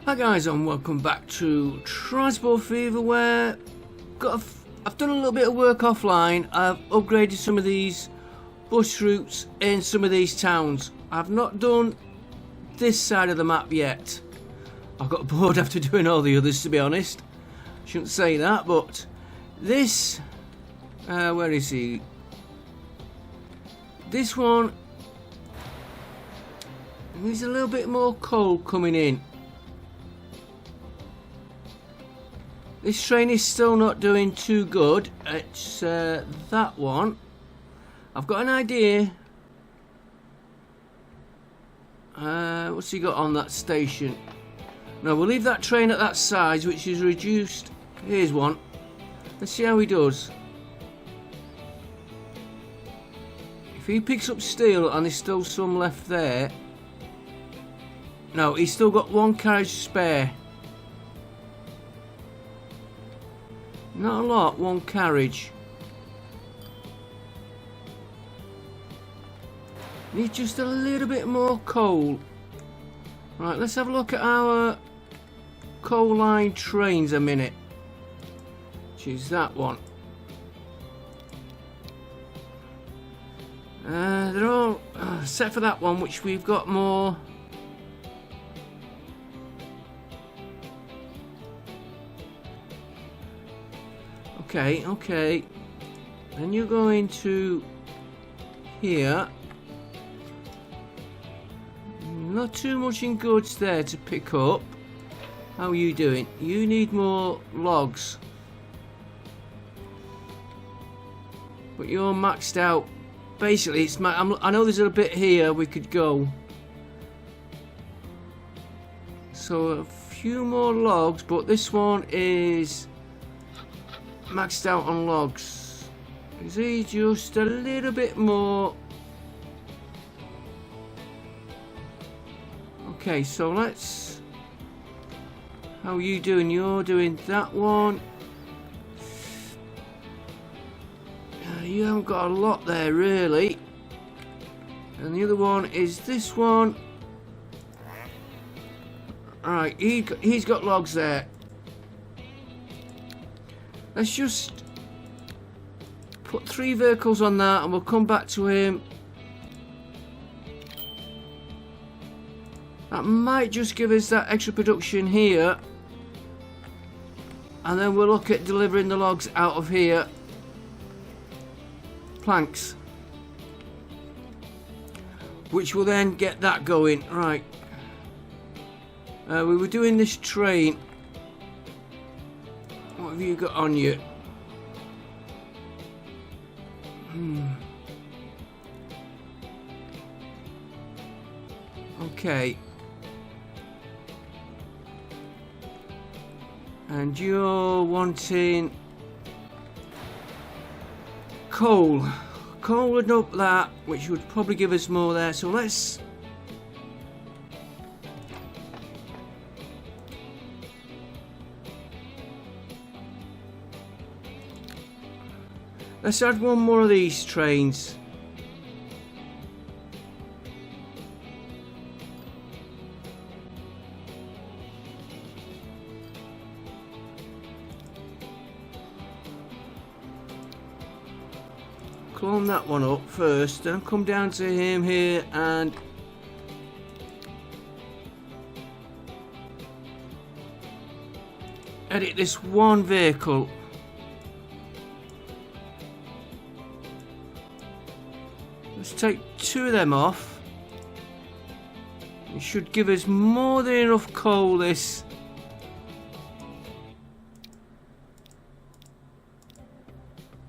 Hi guys, and welcome back to Transport Fever, where I've done a little bit of work offline. I've upgraded some of these bus routes in some of these towns. I've not done this side of the map yet. I got bored after doing all the others, to be honest. Shouldn't say that, but this where is he? This one needs a little bit more coal coming in. This train is still not doing too good. It's that one. I've got an idea. What's he got on that station? No, we'll leave that train at that size, which is reduced. Here's one. Let's see how he does. If he picks up steel and there's still some left there. No, he's still got one carriage spare. Not a lot, one carriage. Need just a little bit more coal. Right, let's have a look at our coal line trains a minute. Choose that one. They're all set for that one, which we've got more. Okay. Then you go into here. Not too much in goods there to pick up. How are you doing? You need more logs. But you're maxed out. Basically, it's I know there's a bit here we could go. So a few more logs, but this one is maxed out on logs. Is he just a little bit more? Okay, so let's. How are you doing? You're doing that one. You haven't got a lot there really. And the other one is this one. Alright, he's got logs there. Let's just put 3 vehicles on that and we'll come back to him. That might just give us that extra production here. And then we'll look at delivering the logs out of here. Planks. Which will then get that going. Right. We were doing this train. What have you got on you? Okay. And you're wanting coal. Coal would up that, which would probably give us more there. So let's. Let's add one more of these trains. Clone that one up first, then come down to him here and edit this one vehicle. Let's take 2 of them off. It should give us more than enough coal this.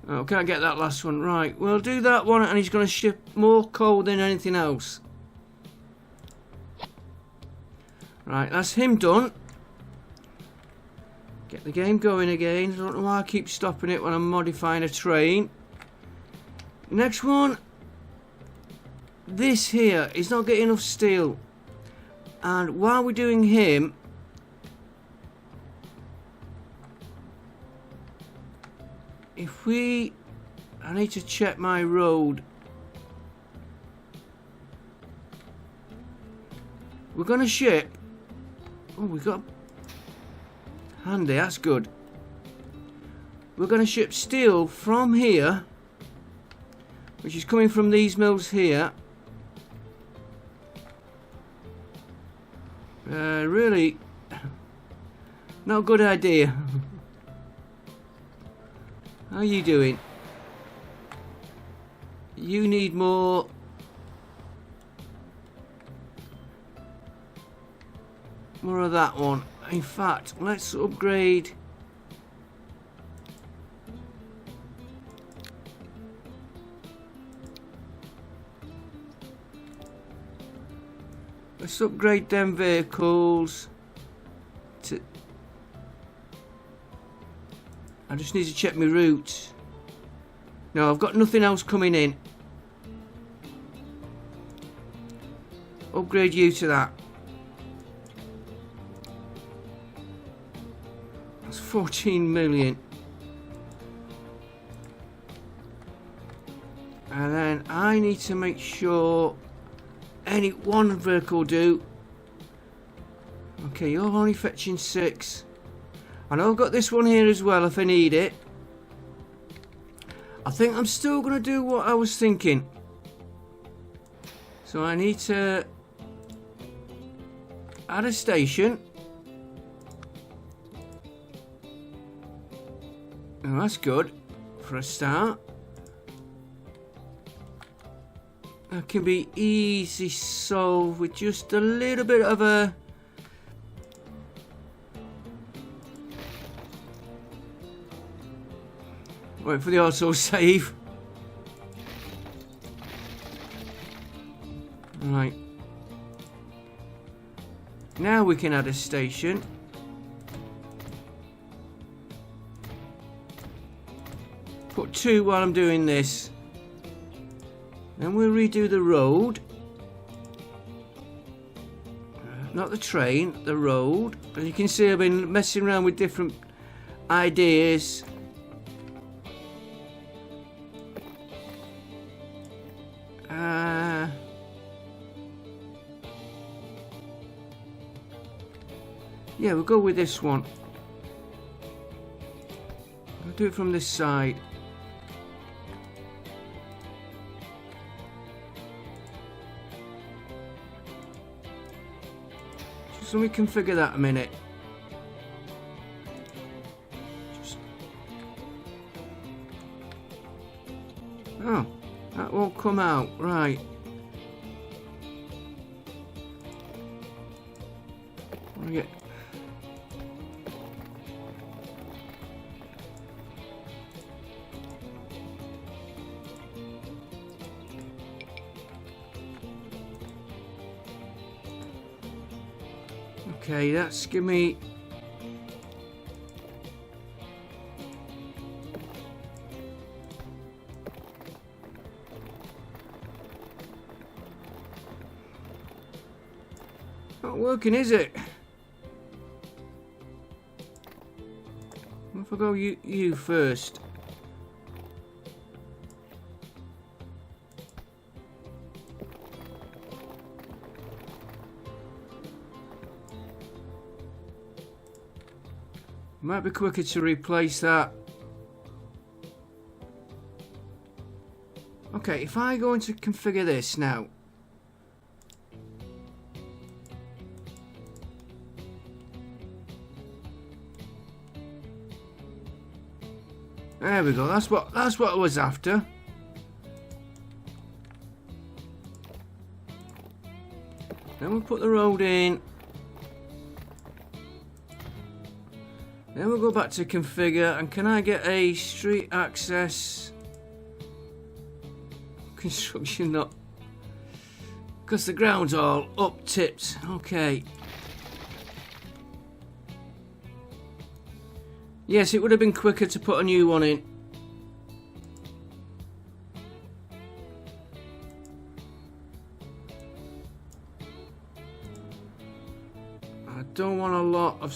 Oh, can't get that last one. Right, we'll do that one and he's going to ship more coal than anything else. Right, that's him done. Get the game going again. I don't know why I keep stopping it when I'm modifying a train. Next one. This here is not getting enough steel. And while we're doing him, I need to check my road. We're going to ship Oh, we got handy. That's good. We're going to ship steel from here, which is coming from these mills here. Really not a good idea. How are you doing? You need more. More of that one. In fact, let's upgrade. Let's upgrade them vehicles to... I just need to check my routes. No, I've got nothing else coming in. Upgrade you to that. That's 14 million. And then I need to make sure any one vehicle will do. Okay, you're only fetching 6. I know I've got this one here as well if I need it. I think I'm still going to do what I was thinking. So I need to add a station. Oh, that's good for a start. That can be easy solved with just a little bit of a... Wait for the auto save. Right. Now we can add a station. Put 2 while I'm doing this. Then we'll redo the road. Not the train, the road. As you can see, I've been messing around with different ideas. Yeah, we'll go with this one. I'll do it from this side. Just let me configure that a minute. Oh, that won't come out. Right. Let me get... Okay, that's give me... Not working, is it? What if I go you first? Might be quicker to replace that. Okay, if I go into configure this now. There we go. That's what I was after. Then we'll put the road in. Then we'll go back to configure, and can I get a street access construction? Not because the ground's all up tipped. Okay. Yes, it would have been quicker to put a new one in. I don't want a lot of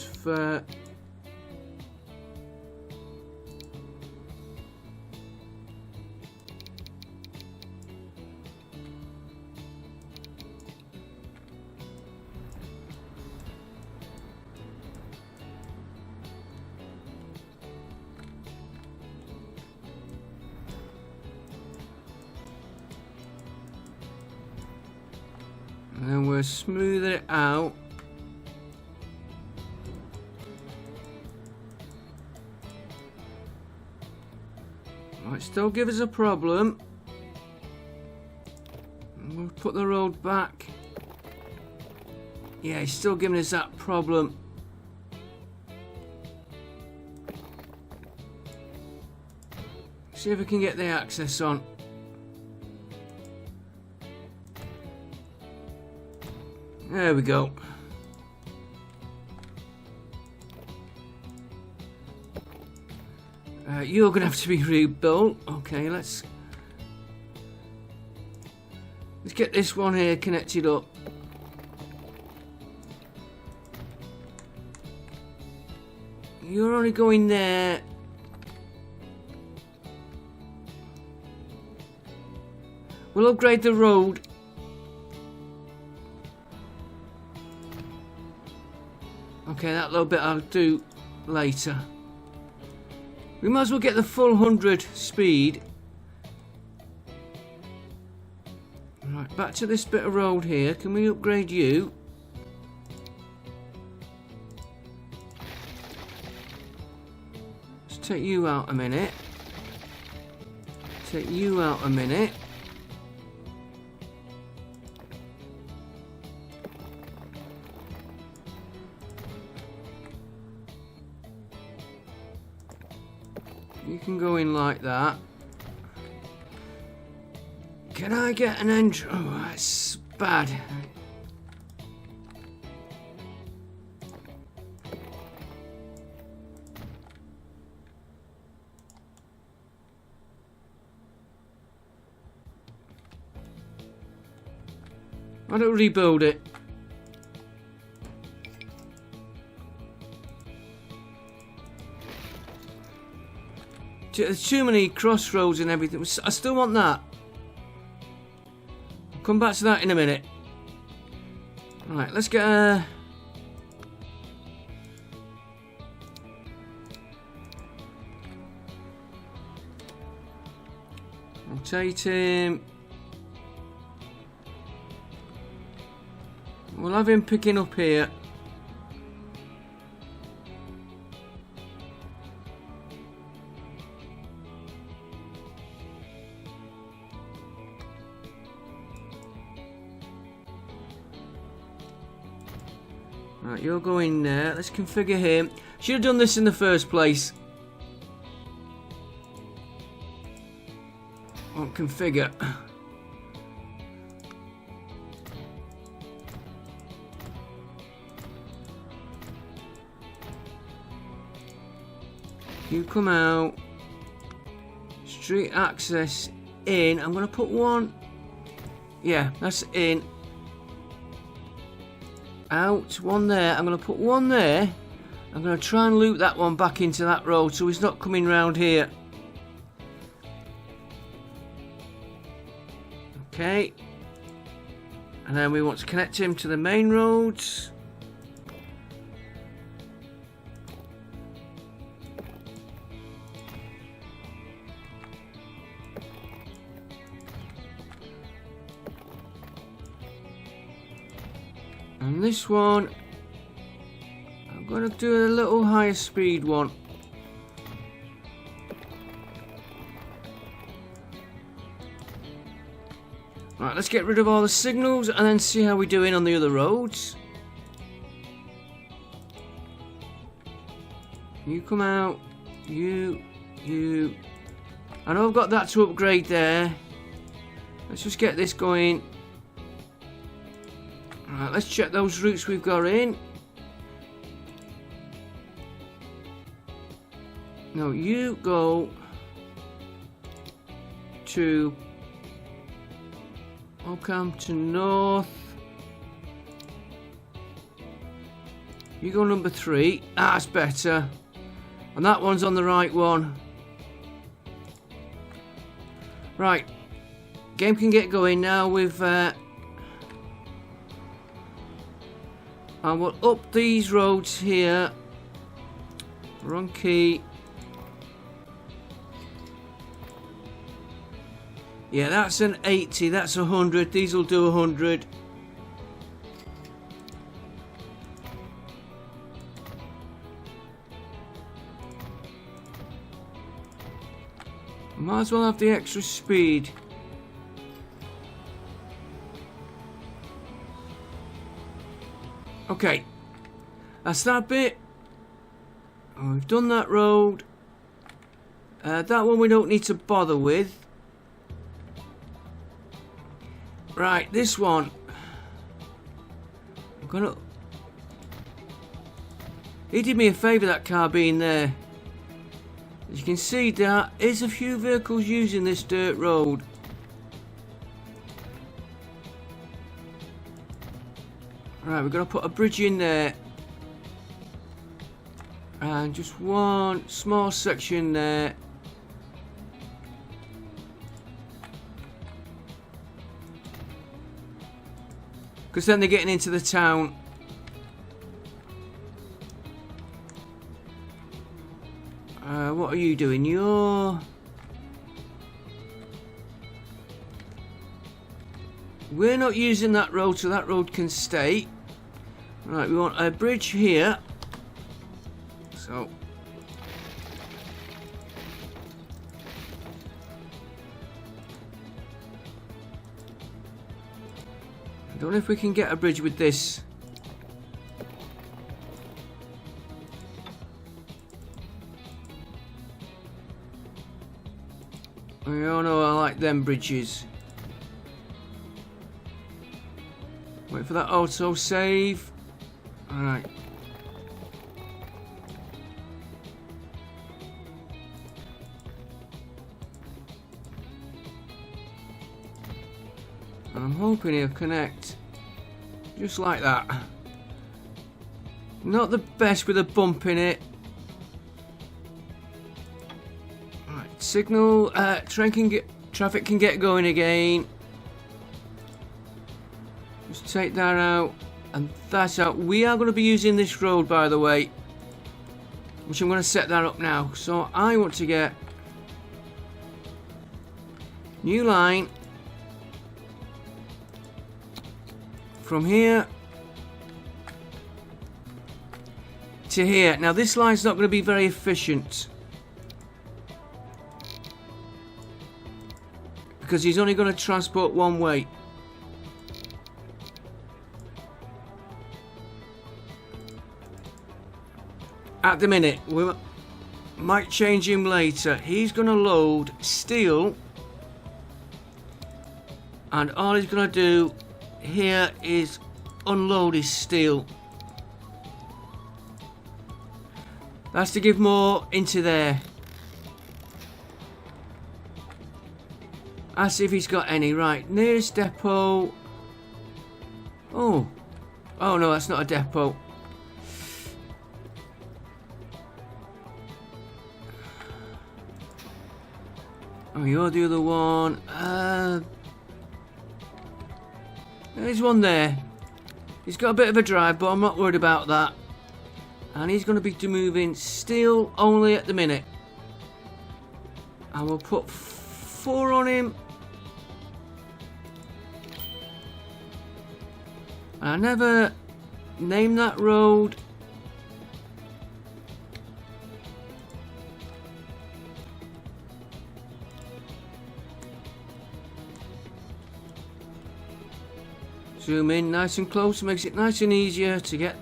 And then we'll smooth it out. Might still give us a problem. We'll put the road back. Yeah, he's still giving us that problem. See if we can get the access on. There we go. You're gonna have to be rebuilt. Okay, let's get this one here connected up. You're only going there. We'll upgrade the road. Okay, that little bit I'll do later. We might as well get the full 100 speed. Right, back to this bit of road here. Can we upgrade you? Let's take you out a minute. Take you out a minute. You can go in like that. Can I get an entry? Oh, that's bad. Why don't we rebuild it? There's too many crossroads and everything. I still want that. I'll come back to that in a minute. Right, let's get a... Rotate him. We'll have him picking up here. Right, you're going there. Let's configure him. Should have done this in the first place. Won't configure. You come out. Street access in. I'm going to put one. Yeah, that's in. Out, one there. I'm going to put one there. I'm going to try and loop that one back into that road so he's not coming round here. Okay. And then we want to connect him to the main roads. And this one, I'm going to do a little higher speed one. Right, let's get rid of all the signals and then see how we're doing on the other roads. You come out. You. I know I've got that to upgrade there. Let's just get this going. Right, let's check those routes we've got in. No, you go to Oakham to north. You go number 3. That's better. And that one's on the right one. Right. Game can get going now with... I will up these roads here. Wrong key. Yeah, that's an 80. That's 100. These will do 100. Might as well have the extra speed. Okay, that's that bit. We've done that road. That one we don't need to bother with. Right, this one. I'm gonna. He did me a favour, that car being there. As you can see, there is a few vehicles using this dirt road. Right, we're going to put a bridge in there. And just one small section there. Because then they're getting into the town. What are you doing? We're not using that road, so that road can stay. Right, we want a bridge here. So. I don't know if we can get a bridge with this. We all know I like them bridges. Wait for that auto save. Alright. I'm hoping he'll connect just like that. Not the best with a bump in it. Right, signal. Traffic can get going again. Just take that out, and that's out. We are going to be using this road, by the way, which I'm going to set that up now. So I want to get new line from here to here. Now this line's not going to be very efficient because he's only going to transport one way. At the minute, we might change him later. He's going to load steel, and all he's going to do here is unload his steel. That's to give more into there. I'll see if he's got any. Right, nearest depot. Oh no, that's not a depot. Oh, you're the other one. There's one there. He's got a bit of a drive, but I'm not worried about that. And he's going to be moving steel only at the minute. And we'll put 4 on him. And I never named that road. Zoom in nice and close, makes it nice and easier to get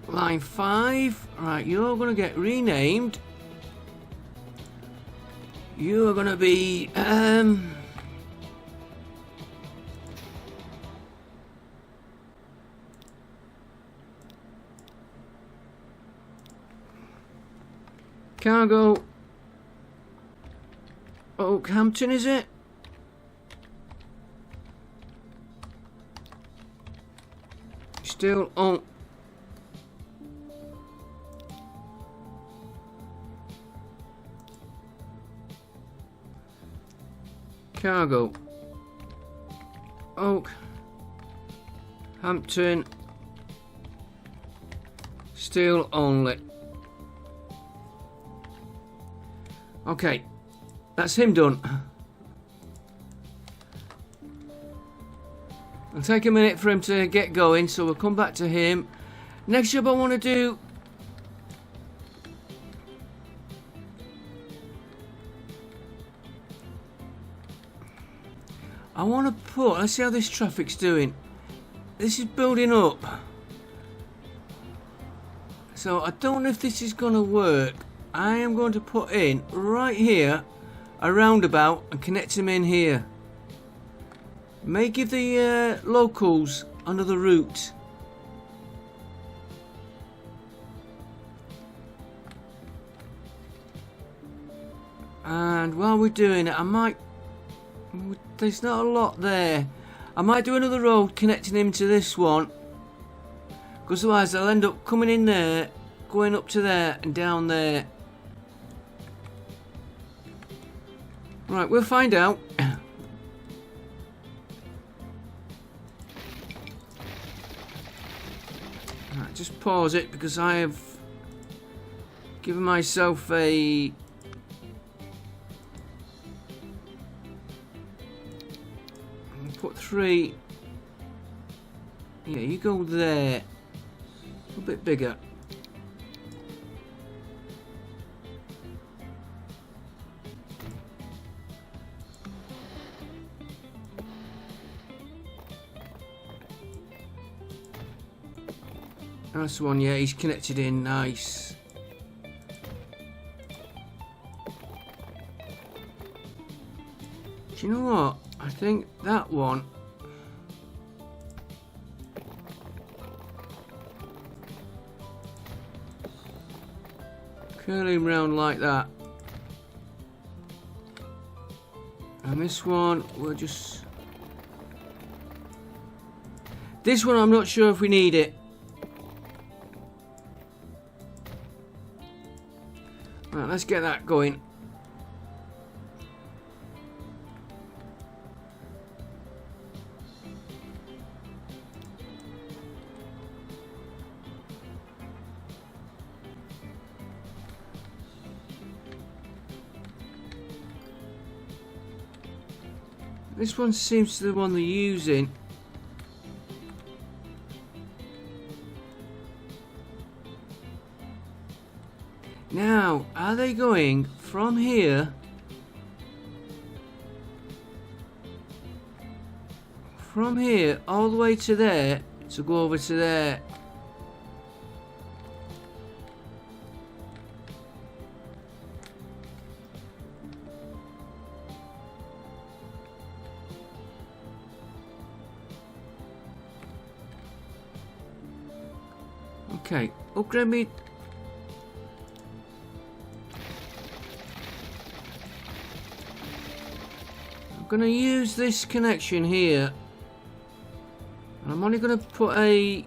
line 5. Right, you're going to get renamed. You're going to be Cargo Oakhampton, is it? Still on. Cargo Oakhampton, still only. Okay, that's him done. It'll take a minute for him to get going, so we'll come back to him. Next job I want to do I want to put, let's see how this traffic's doing. This is building up. So I don't know if this is going to work. I am going to put in right here a roundabout and connect them in here. May give the locals another route. And while we're doing it, I might... There's not a lot there. I might do another road connecting him to this one. Because otherwise I'll end up coming in there, going up to there and down there. Right, we'll find out. Right, just pause it because I have given myself a... Put 3. Yeah, you go there. A little bit bigger. That's the one, yeah, he's connected in, nice. Do you know what? I think that one... Curling round like that. And this one, we'll just... This one, I'm not sure if we need it. Right, let's get that going. This one seems to be the one they're using. Now, are they going from here? From here all the way to there to go over to there? Okay, upgrade me. I'm gonna use this connection here. And I'm only gonna put a...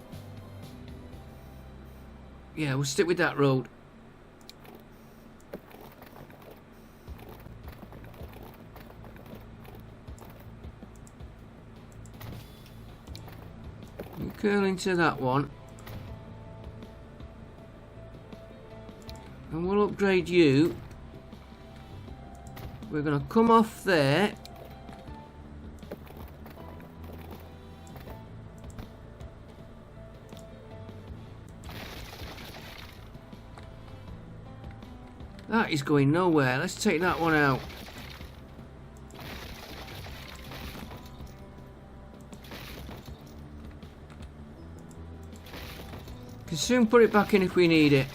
Yeah, we'll stick with that road. You curl into that one. And we'll upgrade you. We're going to come off there. That is going nowhere. Let's take that one out. Can soon put it back in if we need it.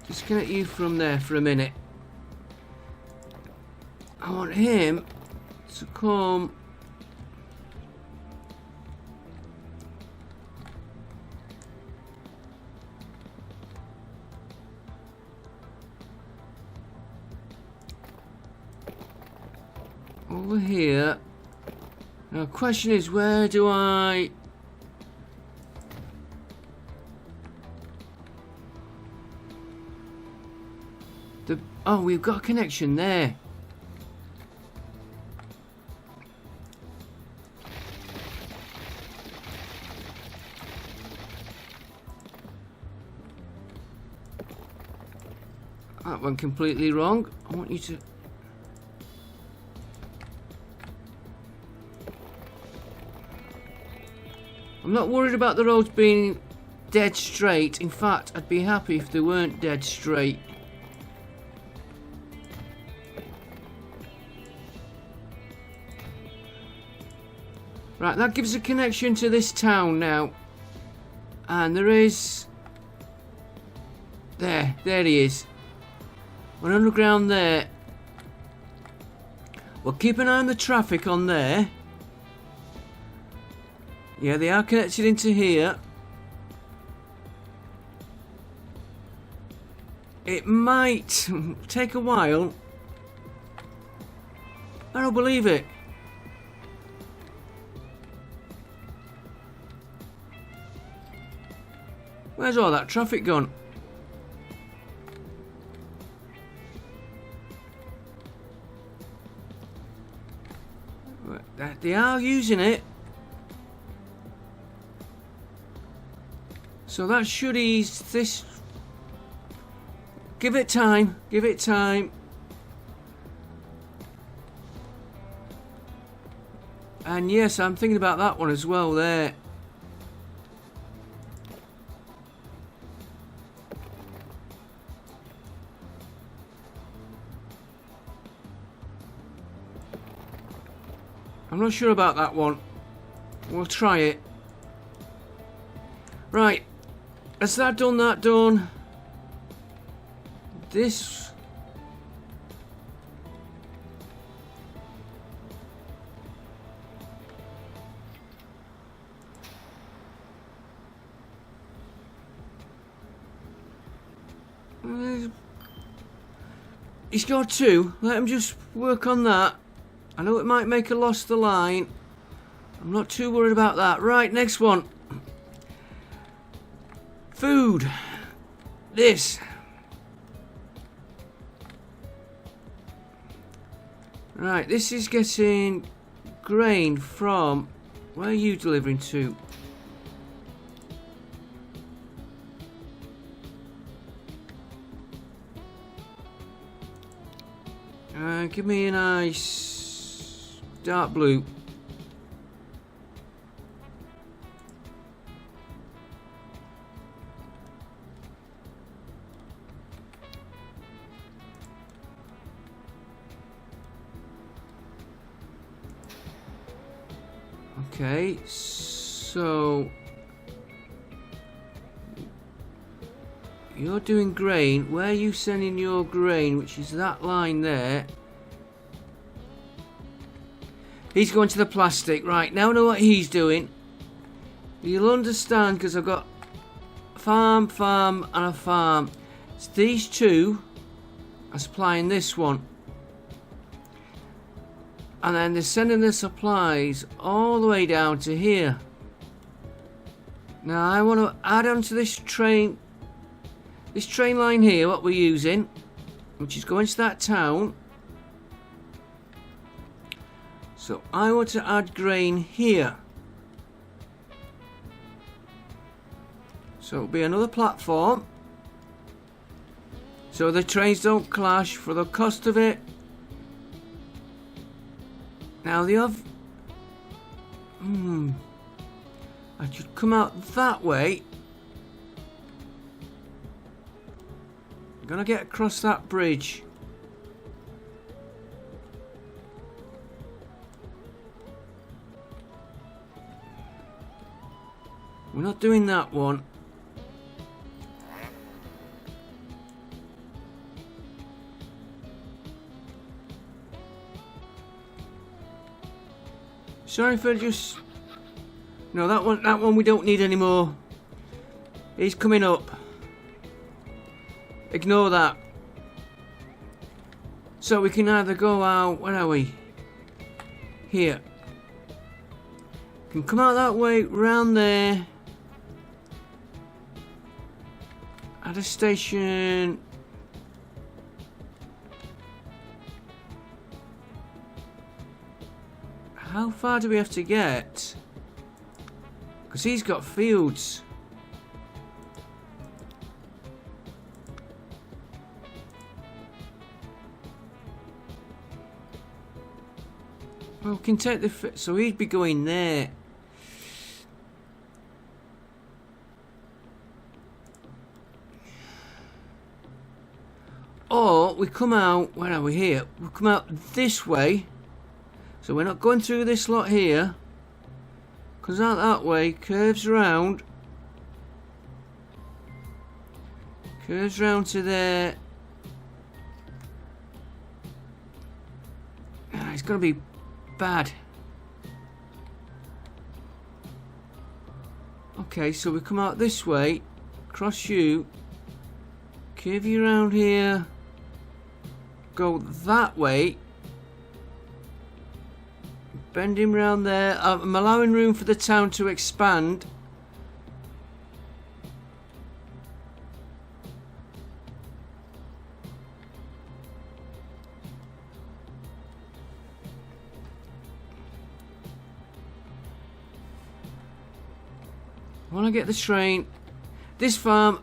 Disconnect you from there for a minute. I want him to come over here. Now the question is, where do I... Oh, we've got a connection there. That went completely wrong. I want you to... I'm not worried about the roads being dead straight. In fact, I'd be happy if they weren't dead straight. Right, that gives a connection to this town now. And there is... There he is. We're underground there. We'll keep an eye on the traffic on there. Yeah, they are connected into here. It might take a while. I don't believe it. Where's all that traffic gone? They are using it. So that should ease this. Give it time. Give it time. And yes, I'm thinking about that one as well there. I'm not sure about that one. We'll try it. Right. Has that done? This... He's got two. Let him just work on that. I know it might make a loss of the line. I'm not too worried about that. Right, next one. Food. This. Right, this is getting grain from... Where are you delivering to? Give me a nice dark blue. Okay, so you're doing grain. Where are you sending your grain? Which is that line there. He's going to the plastic. Right, now I know what he's doing. You'll understand because I've got farm, and a farm. So these two are supplying this one. And then they're sending the supplies all the way down to here. Now I want to add on to this train line here, what we're using, which is going to that town. So I want to add grain here. So it'll be another platform. So the trains don't clash for the cost of it. Now the other... I should come out that way. I'm gonna get across that bridge. We're not doing that one. Sorry for just... No, that one we don't need anymore. He's coming up. Ignore that. So we can either go out... Where are we? Here. Can come out that way, round there. At a station. How far do we have to get? Because he's got fields. Well, we can take the... So he'd be going there. we come out, where are we here? We come out this way. So we're not going through this lot here. Comes out that way, curves around. Curves round to there. Ah, it's going to be bad. Okay, so we come out this way. Cross you. Curve you around here. Go that way. Bend him round there. I'm allowing room for the town to expand. When I get the train, this farm.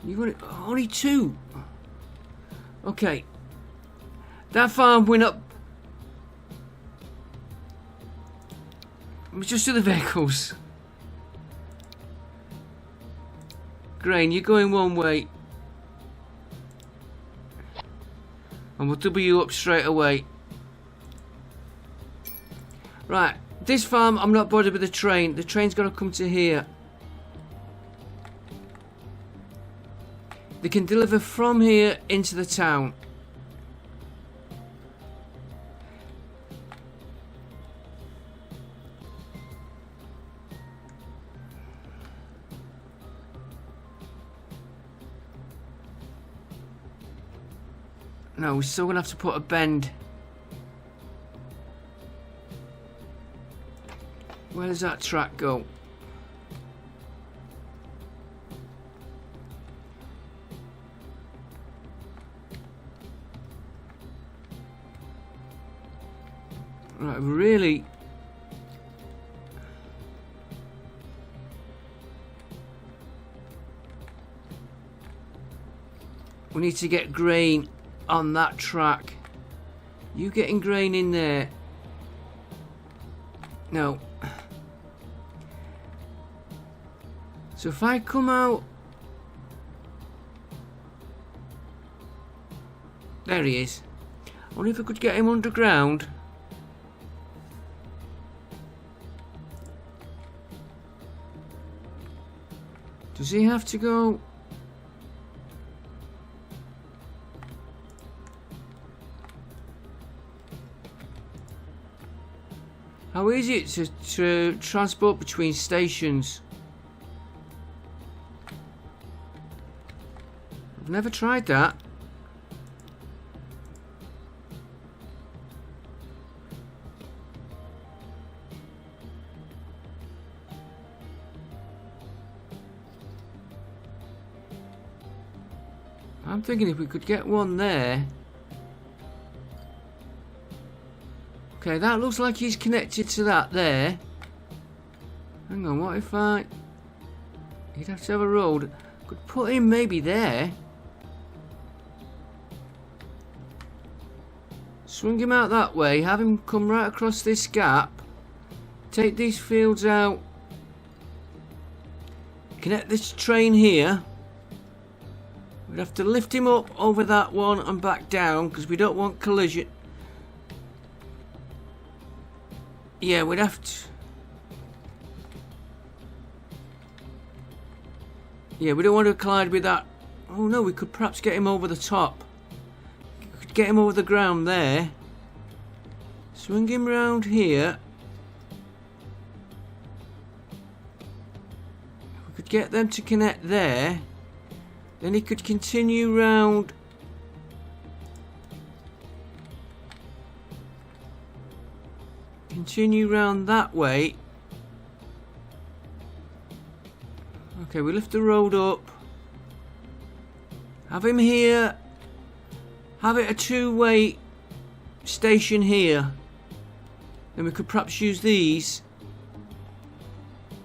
You got it, only 2. Okay. That farm went up. Just do the vehicles. Grain, you're going one way. And we'll double you up straight away. Right. This farm, I'm not bothered with the train. The train's got to come to here. They can deliver from here into the town. No, we're still going to have to put a bend. Where does that track go? Right, really. We need to get grain on that track. You getting grain in there? No. So if I come out. There he is. I wonder if I could get him underground. Does he have to go? How easy is it to transport between stations? I've never tried that. I'm thinking if we could get one there. Okay, that looks like he's connected to that there. Hang on, what if I... He'd have to have a road. Could put him maybe there. Swing him out that way. Have him come right across this gap. Take these fields out. Connect this train here. We'd have to lift him up over that one and back down because we don't want collision. Yeah, we'd have to... Yeah, we don't want to collide with that. Oh no, we could perhaps get him over the top. We could get him over the ground there. Swing him round here. We could get them to connect there. Then he could continue round. Continue round that way. Okay, we lift the road up. Have him here. Have it a two-way station here. Then we could perhaps use these.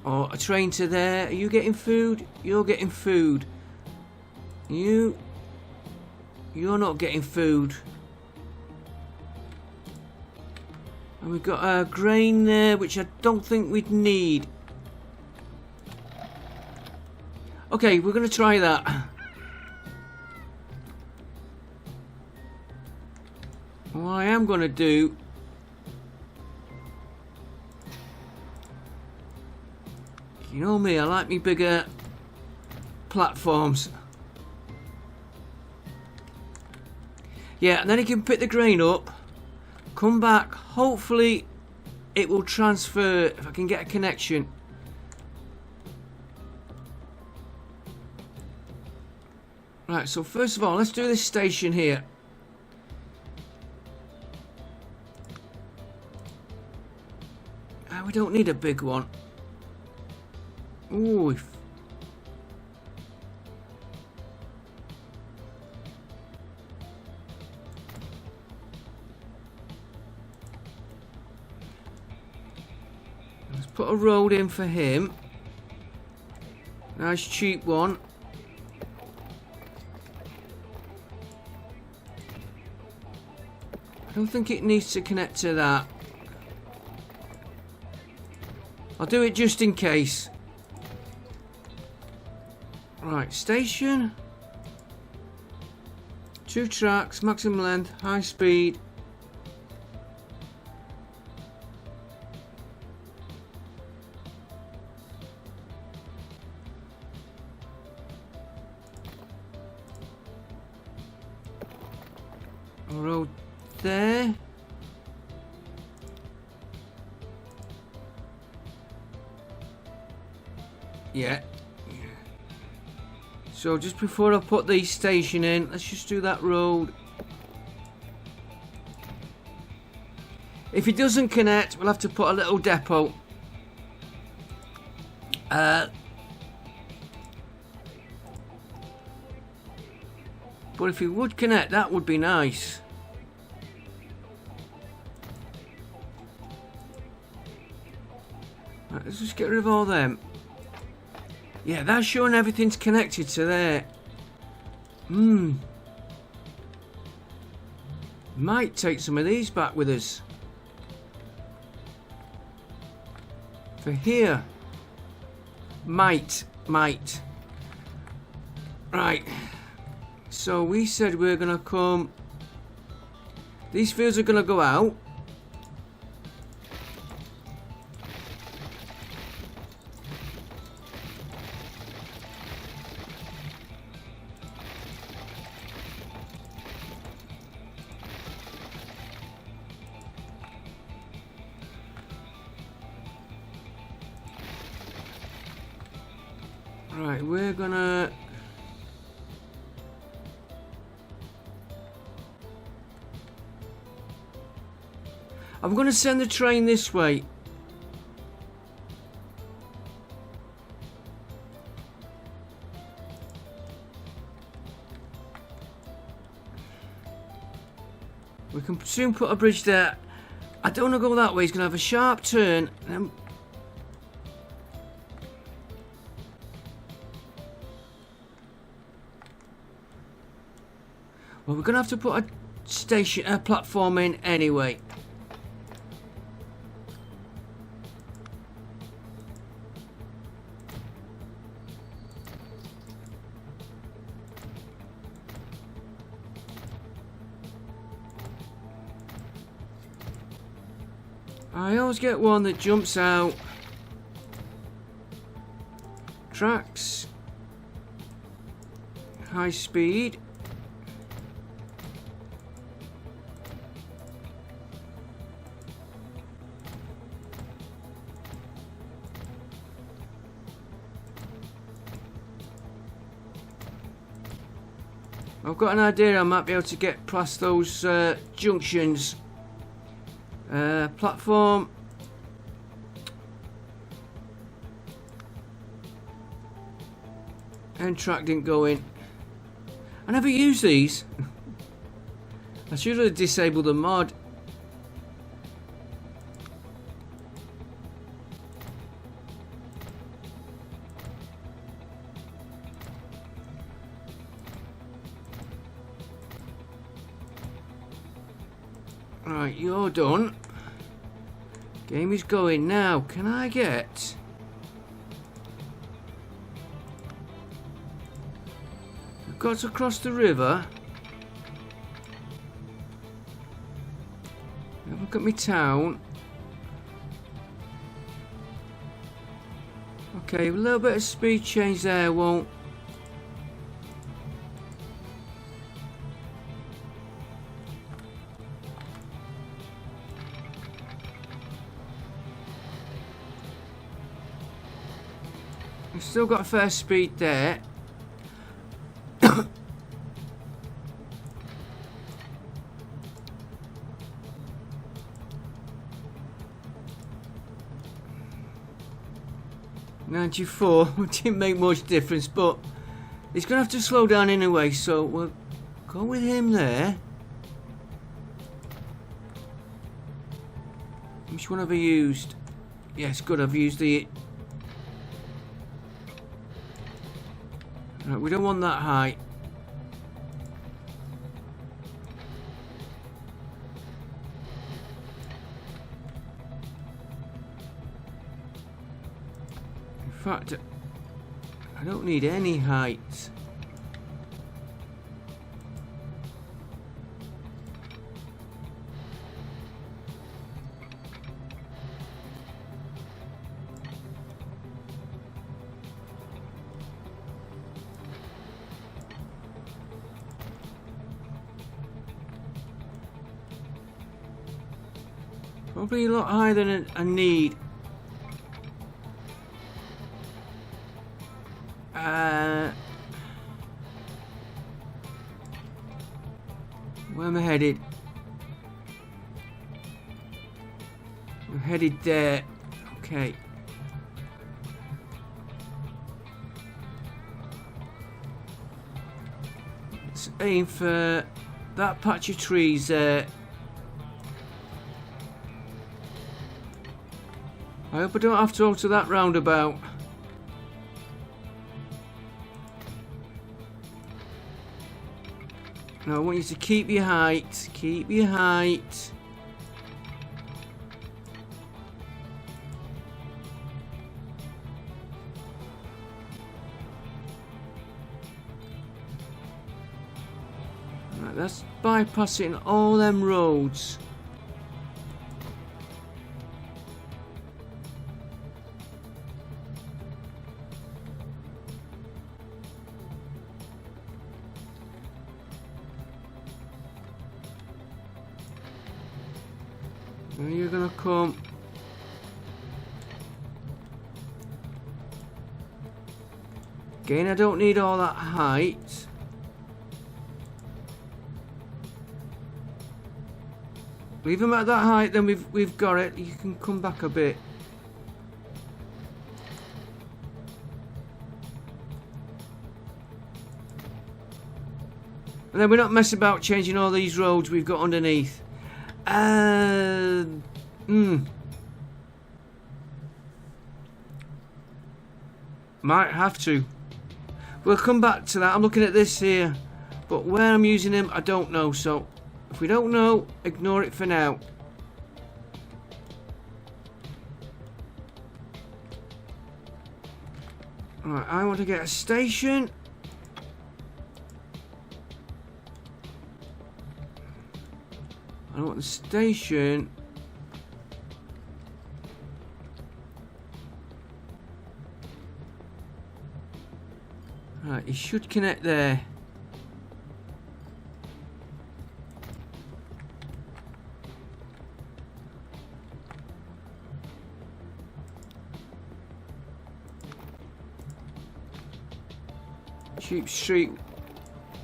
Or a train to there. Are you getting food? You're getting food. You're not getting food. And we've got a grain there, which I don't think we'd need. Okay, we're going to try that. What I am going to do... You know me, I like me bigger platforms. Yeah, and then you can pick the grain up, come back, hopefully it will transfer if I can get a connection. Right, so first of all, let's do this station here. We don't need a big one. Ooh. Let's put a road in for him. Nice cheap one. I don't think it needs to connect to that. I'll do it just in case. Right, station. 2 tracks, maximum length, high speed. Road there. Yeah. So just before I put the station in, let's just do that road. If it doesn't connect, we'll have to put a little depot. But if it would connect, that would be nice. Right, let's just get rid of all them. Yeah, that's showing everything's connected to there. Might take some of these back with us. For here. Might. Right. So we said we're going to come... These fields are going to go out. Right, we're gonna... I'm gonna send the train this way. We can soon put a bridge there. I don't want to go that way. He's gonna have a sharp turn. And then... Well, we're going to have to put a platform in anyway. I always get one that jumps out. Tracks. High speed. I've got an idea I might be able to get past those junctions. Platform. And track didn't go in. I never use these. I should have disabled the mod. Right, you're done. Game is going now. Can I get... We've got to cross the river. Look at my town. Okay, a little bit of speed change there won't... We've still got a fair speed there. 94 didn't make much difference, but he's gonna have to slow down anyway, so we'll go with him there. Which one have I used? Yes, good, I've used the... Right, we don't want that height. In fact, I don't need any height. Probably a lot higher than I need. Where am I headed? I'm headed there. Okay. Let's aim for that patch of trees there. I hope I don't have to alter that roundabout. No, I want you to keep your height. Keep your height. Right, that's bypassing all them roads. Now you're gonna come. Again, I don't need all that height. Leave them at that height, then we've got it. You can come back a bit. And then we're not messing about changing all these roads we've got underneath. Might have to. We'll come back to that. I'm looking at this here, but where I'm using them, I don't know. So if we don't know, ignore it for now. Right, I want to get a station. I want the station. Right, it should connect there.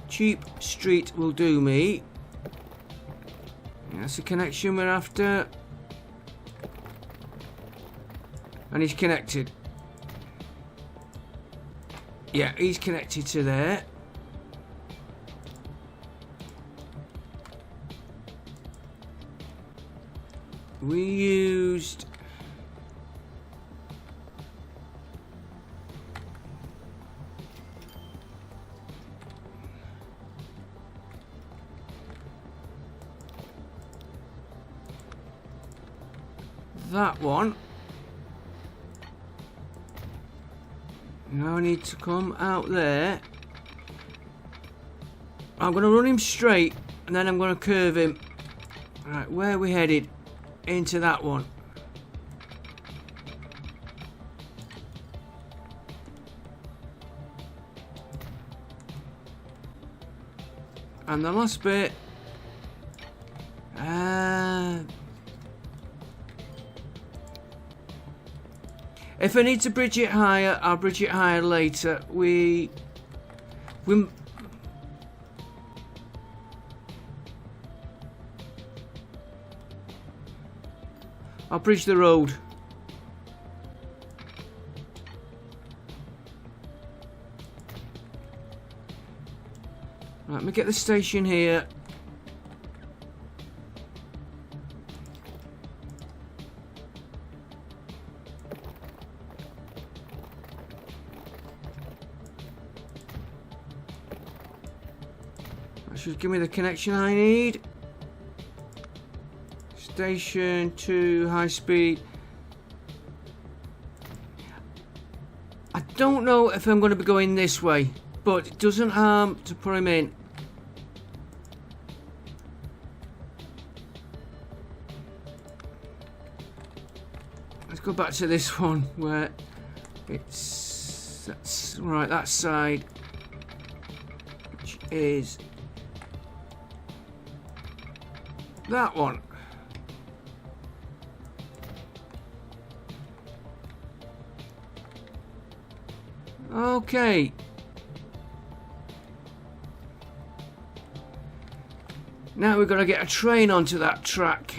Cheap street will do me. That's the connection we're after. And he's connected. Yeah, he's connected to there. We used... that one. Now I need to come out there. I'm going to run him straight and then I'm going to curve him. Right, where are we headed? Into that one. And the last bit. If I need to bridge it higher, I'll bridge it higher later. I'll bridge the road. Right, let me get the station here. That should give me the connection I need. Station to high speed. I don't know if I'm going to be going this way, but it doesn't harm to put him in. Let's go back to this one where that's right, that side, which is that one. Okay. Now we've got to get a train onto that track.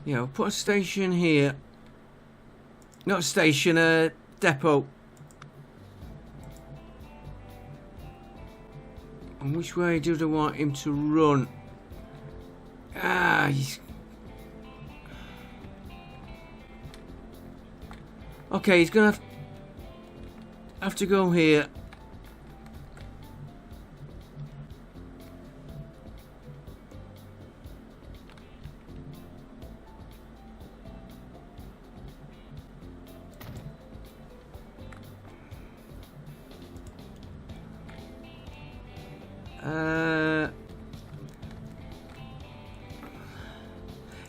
Yeah, we'll put a station here. Not a station, a depot. And which way do I want him to run? Okay, he's gonna have to go here.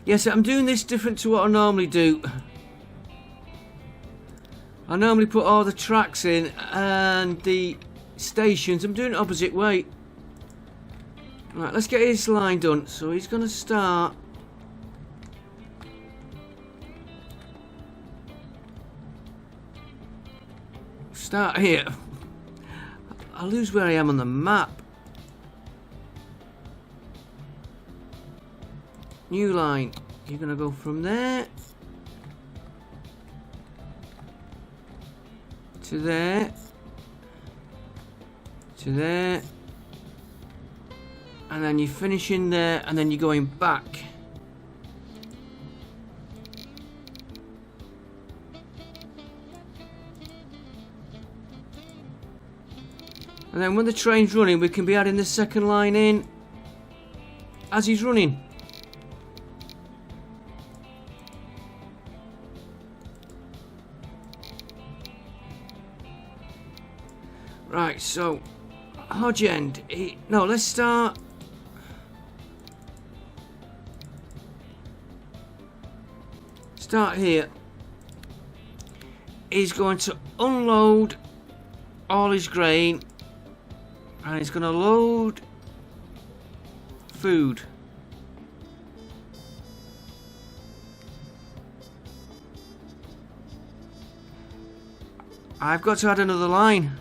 Yes, I'm doing this different to what I normally do. I normally put all the tracks in and the stations. I'm doing it opposite way. Right, let's get his line done. So he's going to start. Start here. I lose where I am on the map. New line. You're going to go from there to there to there, and then you're finishing there, and then you're going back. And then when the train's running, we can be adding the second line in as he's running. Right, so Hodge End. No, let's start. Start here. He's going to unload all his grain, and he's going to load food. I've got to add another line.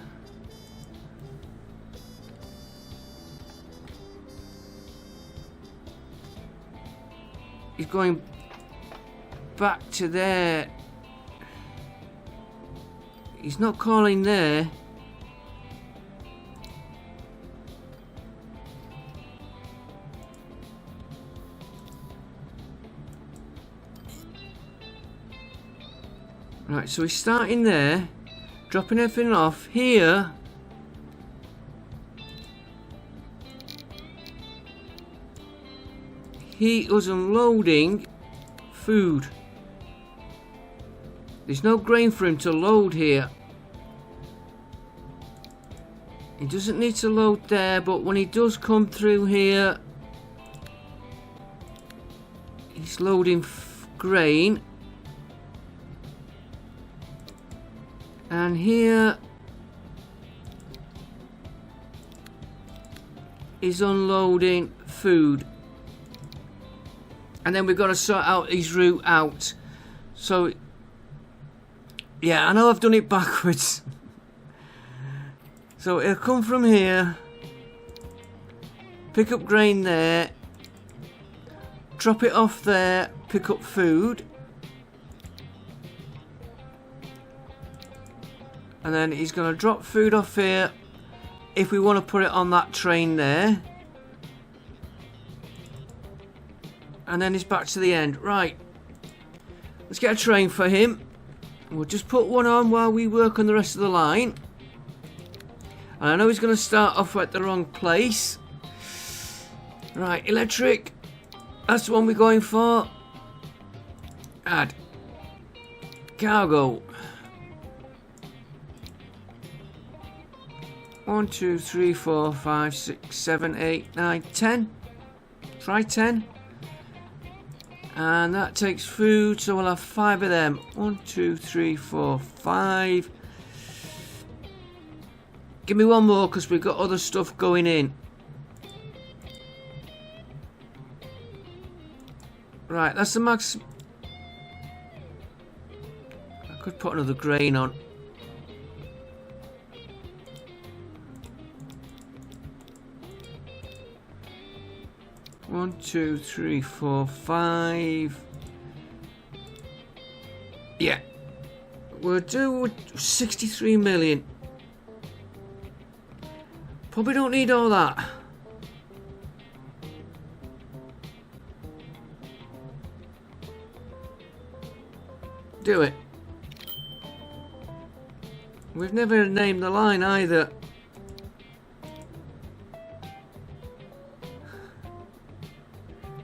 He's going back to there. He's not calling there. Right, so he's starting there, dropping everything off here. He was unloading food. There's no grain for him to load here. He doesn't need to load there, but when he does come through here, he's loading grain. And here is unloading food. And then we've got to sort out his route out. So, yeah, I know I've done it backwards. So it'll come from here, pick up grain there, drop it off there, pick up food. And then he's going to drop food off here if we want to put it on that train there. And then he's back to the end. Right. Let's get a train for him. We'll just put one on while we work on the rest of the line. And I know he's going to start off at the wrong place. Right, electric. That's the one we're going for. Add. Cargo. 1, 2, 3, 4, 5, 6, 7, 8, 9, 10. Try 10. And that takes food, so we'll have 5 of them. 1, 2, 3, 4, 5. Give me one more because we've got other stuff going in. Right, that's the max. I could put another grain on. One, 2, 3, 4, 5. Yeah. We'll do 63 million. Probably don't need all that. Do it. We've never named the line either.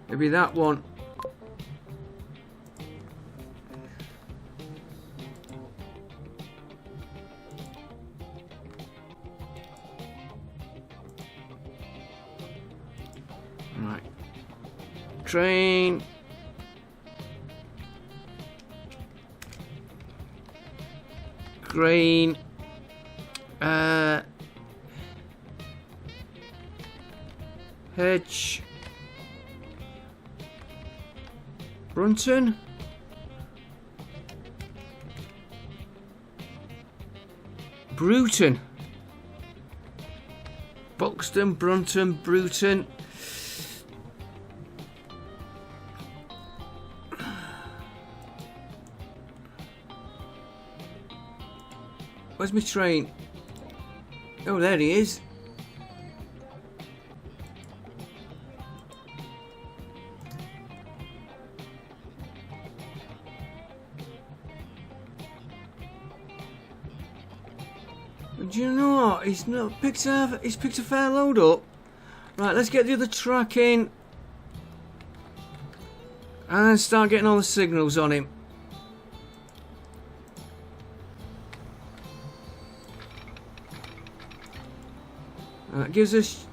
Maybe that one. Right. Train. Grain. Hedge. Brunton. Bruton. Buxton, Brunton, Bruton. Where's my train? Oh, there he is. Do you know what? He's picked a fair load up. Right, let's get the other track in. And then start getting all the signals on him. That gives us...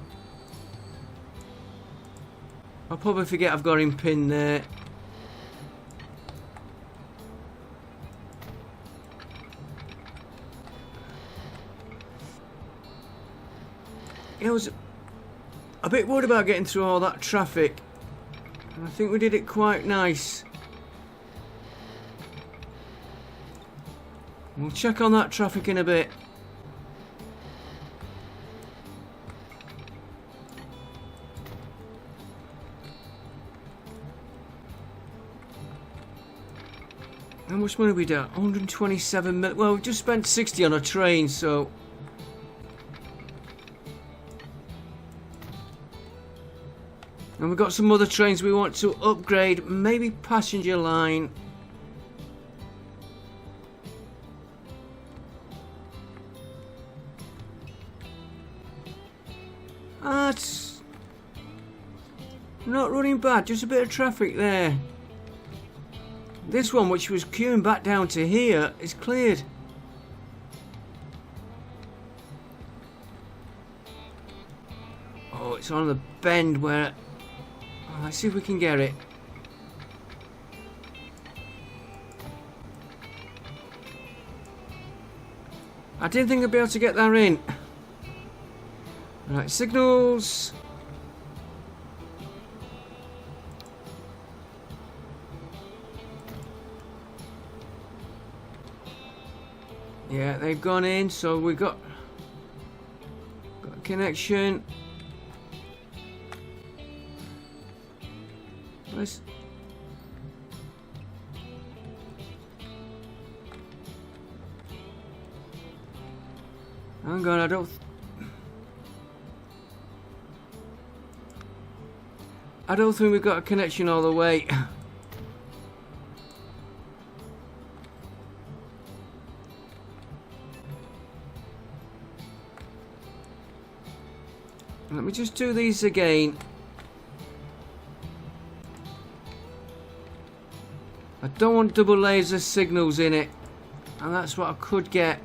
I'll probably forget I've got him pinned there. I was a bit worried about getting through all that traffic, and I think we did it quite nice. We'll check on that traffic in a bit. How much money have we done? 127 million. Well, we've just spent 60 on a train, so... And we've got some other trains we want to upgrade. Maybe passenger line. That's not running bad, just a bit of traffic there. This one, which was queuing back down to here, is cleared. Oh, it's on the bend where... Oh, let's see if we can get it. I didn't think I'd be able to get that in. Right, signals. Yeah, they've gone in, so we got a connection. Let's... Hang on, I don't think we've got a connection all the way. Let me just do these again. I don't want double layers of signals in it, and that's what I could get.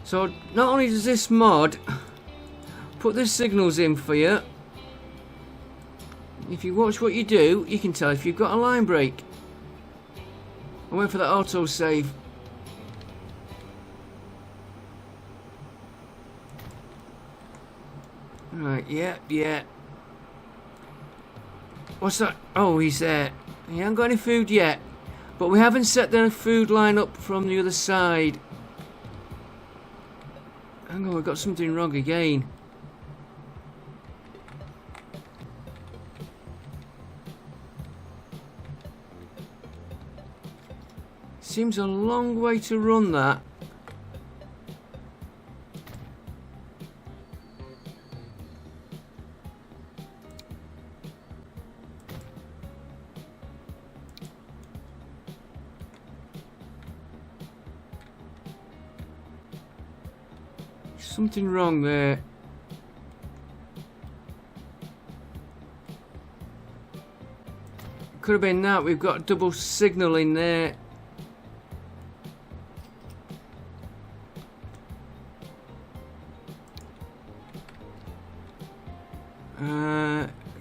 So not only does this mod put the signals in for you, if you watch what you do, you can tell if you've got a line break. I wait for that auto save. Right, yeah. What's that? Oh, he's there. He hasn't got any food yet, but we haven't set the food line up from the other side. Hang on, we've got something wrong again. Seems a long way to run that. Something wrong there. Could have been that. We've got a double signal in there.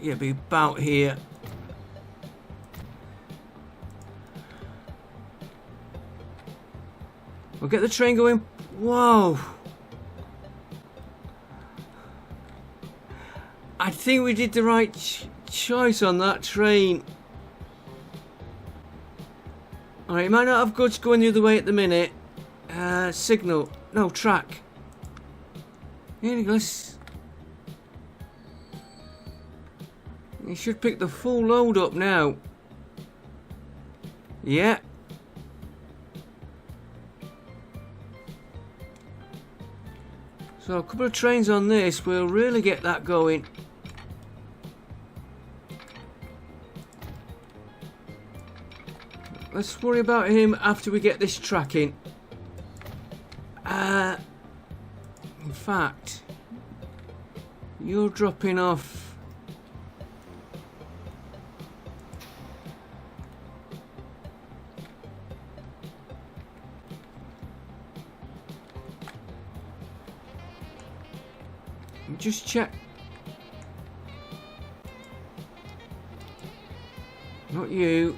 Yeah, be about here. We'll get the train going. Whoa. I think we did the right choice on that train. Alright, it might not have goods going the other way at the minute. Signal. No, track. Here we go. You should pick the full load up now. Yeah. So a couple of trains on this will really get that going. Let's worry about him after we get this tracking. In fact, you're dropping off. Just check. Not you.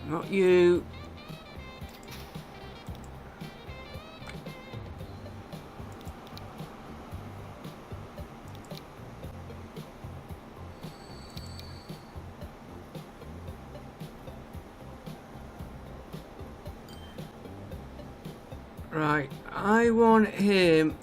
Not you. Right, I want him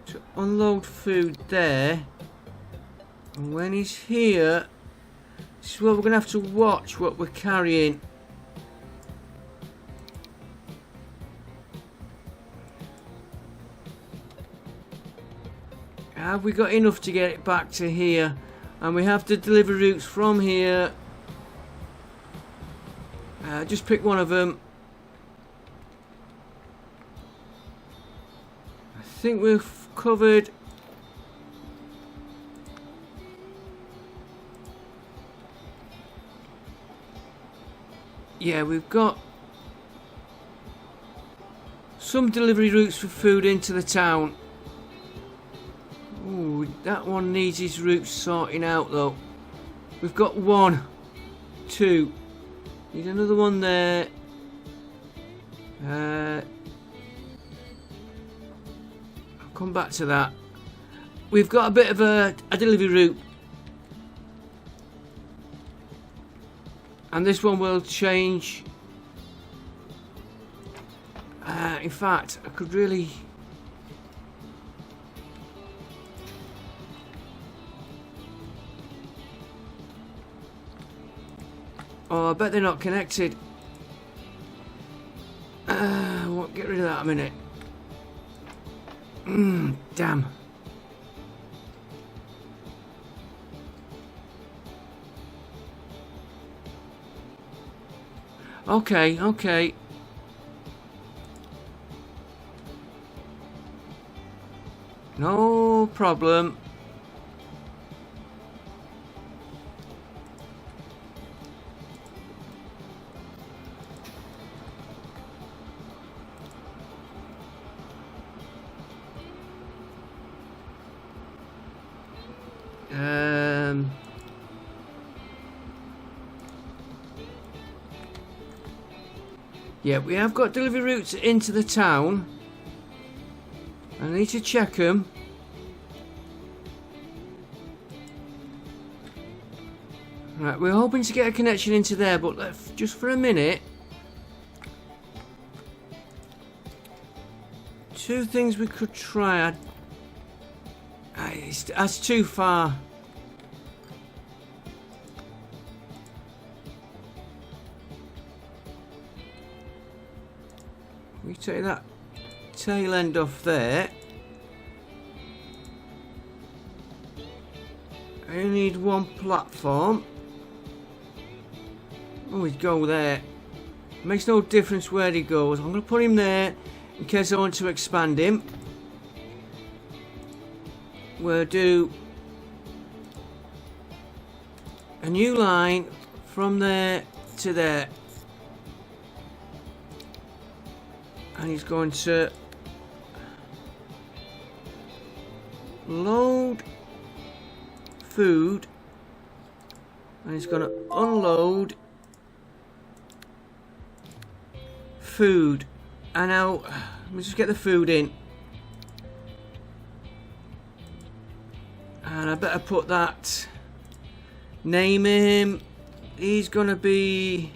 to unload food there, and when he's here, this is where we're going to have to watch what we're carrying. Have we got enough to get it back to here? And we have to deliver routes from here. Just pick one of them. I think we've covered. Yeah, we've got some delivery routes for food into the town. Ooh, that one needs his routes sorting out though. We've got 1, 2. Need another one there. I'll come back to that. We've got a bit of a delivery route. And this one will change. In fact, I could really... Oh, I bet they're not connected. What? Get rid of that a minute. Damn. Okay, okay. No problem. Yeah, we have got delivery routes into the town. I need to check them. Right, we're hoping to get a connection into there, but just for a minute. 2 things we could try. That's too far. We take that tail end off there. I only need 1 platform. Oh, he'd go there. Makes no difference where he goes. I'm going to put him there in case I want to expand him. We'll do a new line from there to there. And he's going to load food. And he's going to unload food. And now, let me just get the food in. And I better put that. Name him. He's going to be...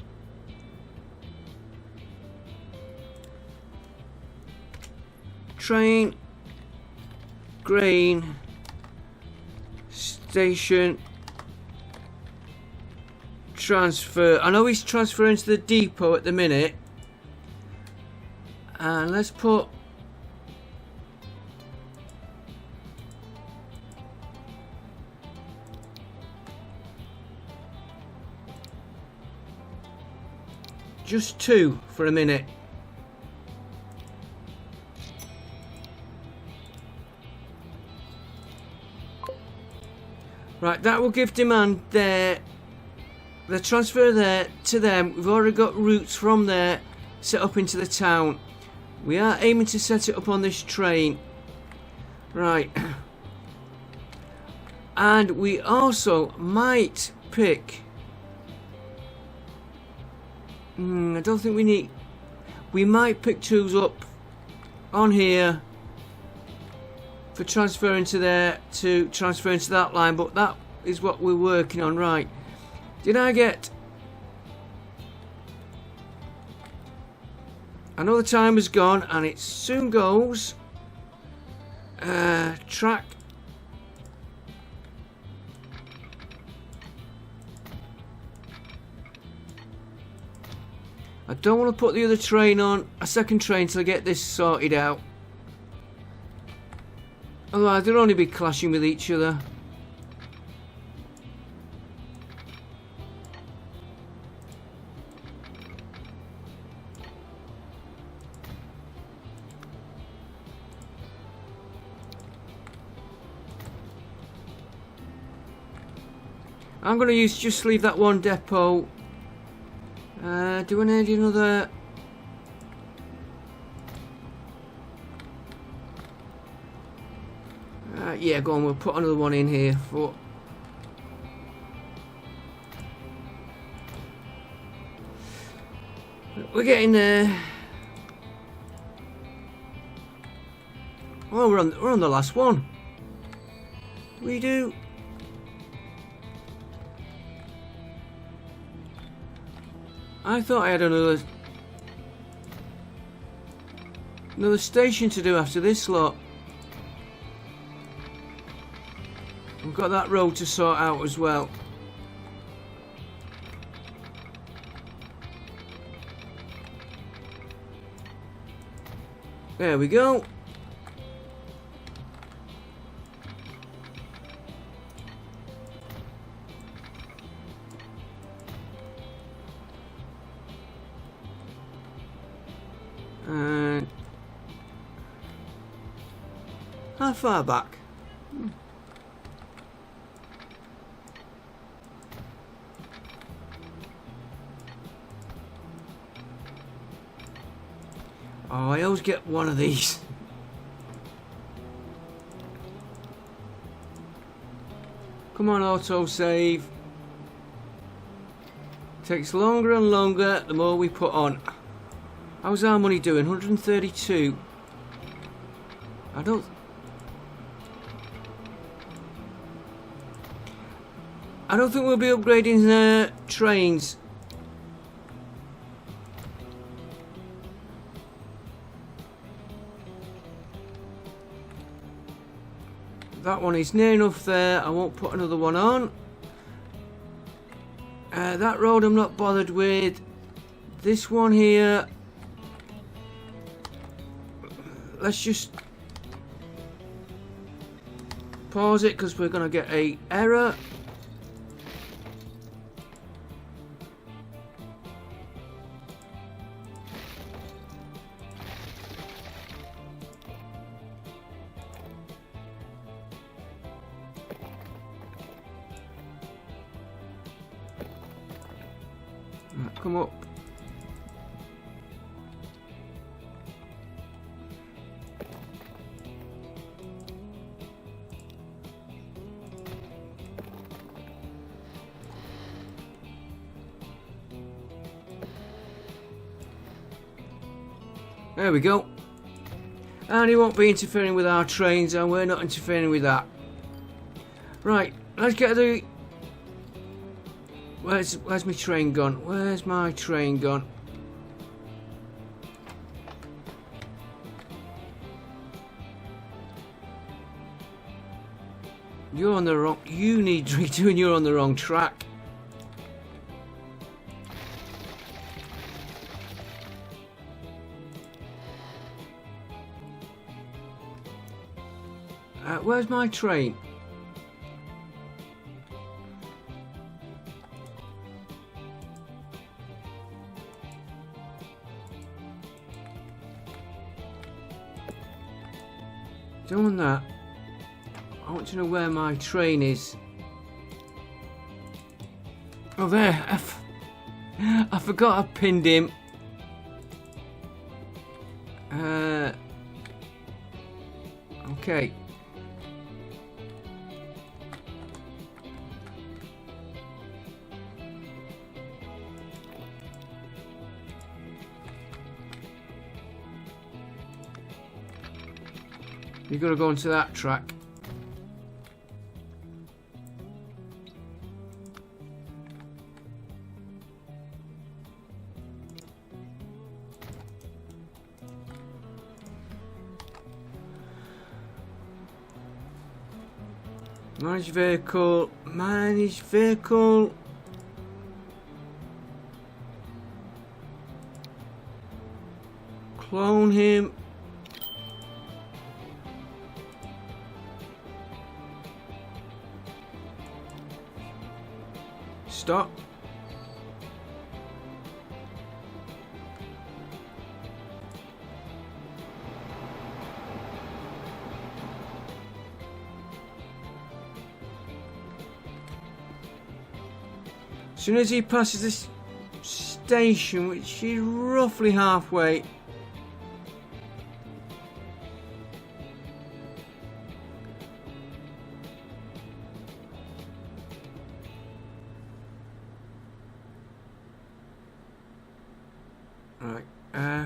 Train, grain, station, transfer. I know he's transferring to the depot at the minute. And let's put just 2 for a minute. Right, that will give demand there. The transfer there to them. We've already got routes from there set up into the town. We are aiming to set it up on this train. Right. And we also might pick... I don't think we need... We might pick 2s up on here for transferring to there to transfer into that line, but that is what we're working on. Right, did I get... I know the time has gone and it soon goes. Track. I don't want to put the other train on a second train till I get this sorted out. Otherwise they'll only be clashing with each other. I'm going to just leave that one depot. Do I need another? Yeah, go on, we'll put another one in here. We're getting there. Oh, we're on the last one. We do. I thought I had another station to do after this lot. We've got that road to sort out as well. There we go. And how far back? Oh, I always get one of these. Come on, autosave. Takes longer and longer the more we put on. How's our money doing? 132. I don't think we'll be upgrading trains. That one is near enough there. I won't put another one on. That road I'm not bothered with. This one here. Let's just pause it because we're going to get an error. Right, come up. There we go. And he won't be interfering with our trains, and we're not interfering with that. Right, let's get the... Where's my train gone? Where's my train gone? You're on the wrong... You need redoing, you're on the wrong track. Where's my train? Doing that. I want to know where my train is. Oh, there. I forgot I pinned him. Okay. You've got to go onto that track. Manage vehicle. Manage vehicle. Clone him. Stop. As soon as he passes this station, which is roughly halfway, right,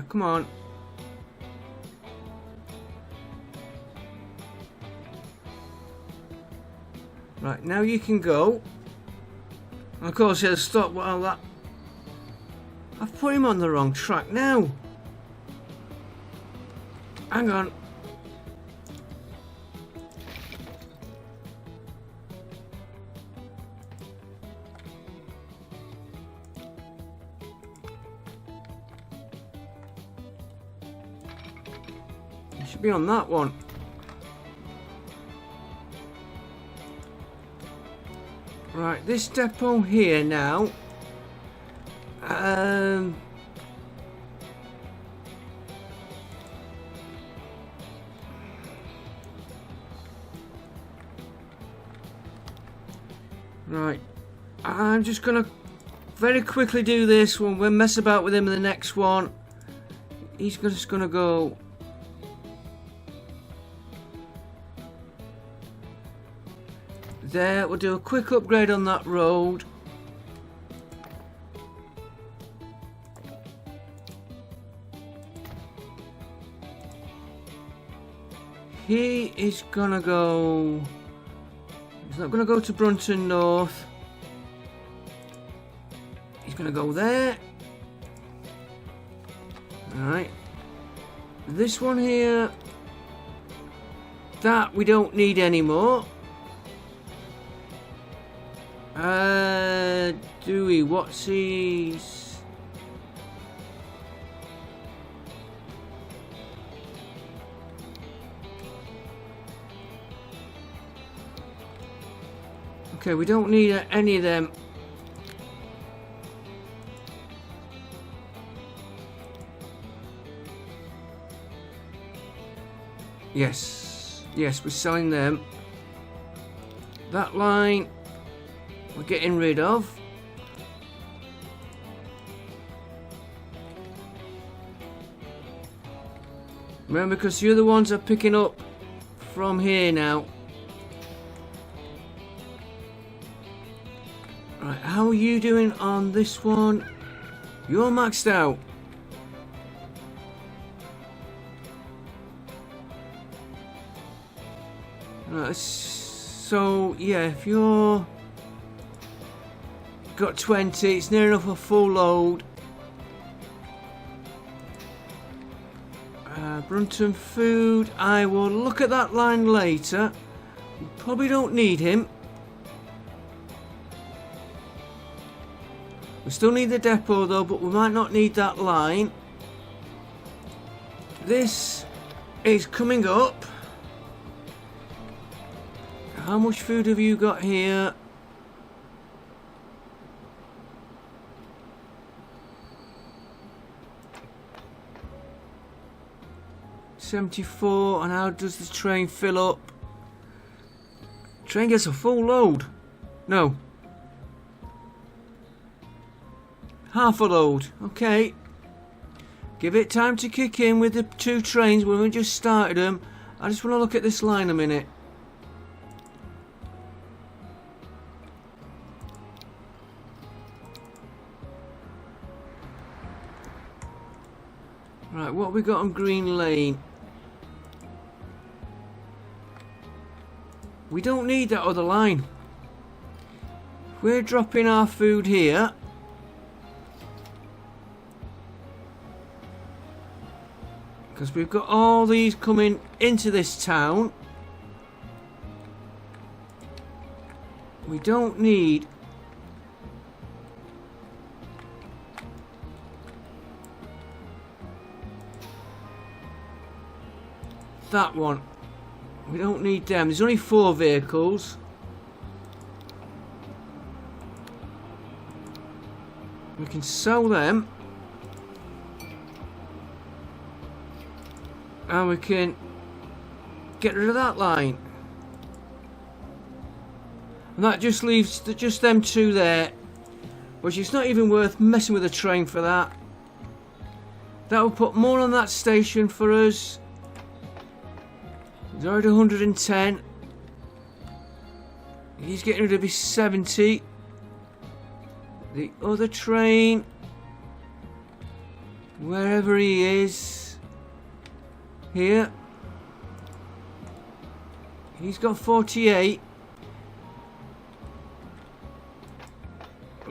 come on. Right, now you can go. And of course he'll stop while that... I've put him on the wrong track now. Hang on. He should be on that one. Right, this depot here now. Right, I'm just gonna very quickly do this one. We'll mess about with him in the next one. He's just gonna go. There, we'll do a quick upgrade on that road. He is gonna go... He's not gonna go to Brunton North. He's gonna go there. Alright. This one here, that we don't need anymore. Do we? What's his... Okay, we don't need any of them. Yes. Yes, we're selling them. That line we're getting rid of. Remember, because the other ones are picking up from here now. Right, how are you doing on this one? You're maxed out. Right, so yeah, if you're got 20, it's near enough a full load. Brunton Food, I will look at that line later. We probably don't need him. We still need the depot though, but we might not need that line. This is coming up. How much food have you got here? $74, and how does the train fill up? Train gets a full load. No. Half a load. Okay. Give it time to kick in with the two trains when we just started them. I just want to look at this line a minute. Right, what have we got on Green Lane? We don't need that other line. We're dropping our food here. Because we've got all these coming into this town. We don't need... that one. We don't need them. There's only 4 vehicles. We can sell them. And we can get rid of that line. And that just leaves just them two there. Which is not even worth messing with a train for that. That will put more on that station for us. He's already 110. He's getting rid of his 70. The other train, wherever he is, here, he's got 48.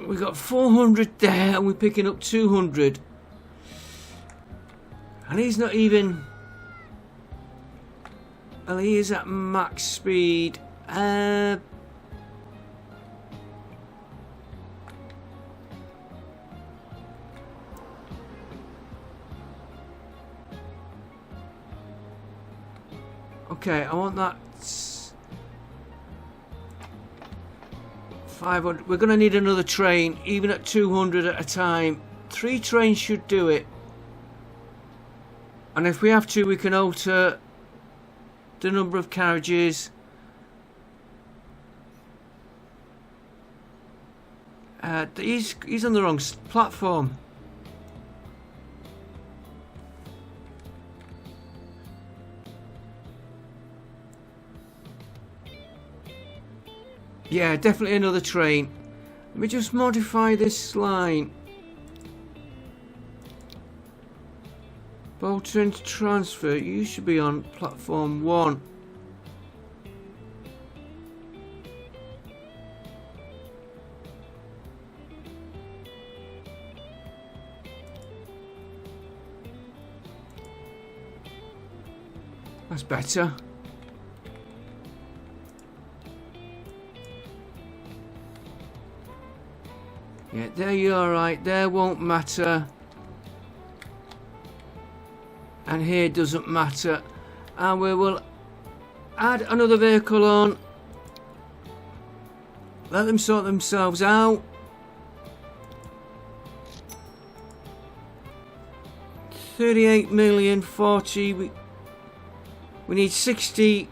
We got 400 there, and we're picking up 200. And he's not even. Well, he is at max speed. Okay, I want that 500. We're going to need another train, even at 200 at a time. 3 trains should do it. And if we have to, we can alter the number of carriages. He's on the wrong platform. Yeah, definitely another train. Let me just modify this line. Bolton to transfer. You should be on platform 1. That's better. Yeah, there you are, right. There won't matter. And here doesn't matter. And we will add another vehicle on. Let them sort themselves out. 38 million, 40. We need 60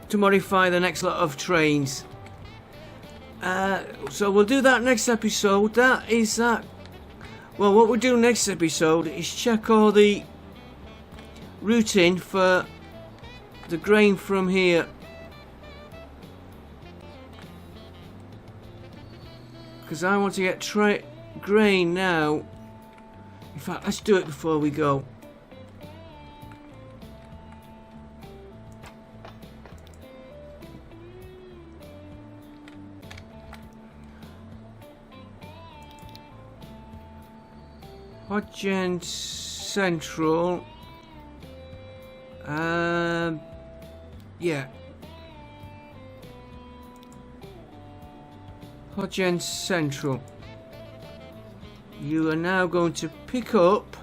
to modify the next lot of trains. So we'll do that next episode. That is that. Well, what we'll do next episode is check all the routing for the grain from here. Because I want to get grain now. In fact, let's do it before we go. Hodgen Central. Yeah. Hodgen Central. You are now going to pick up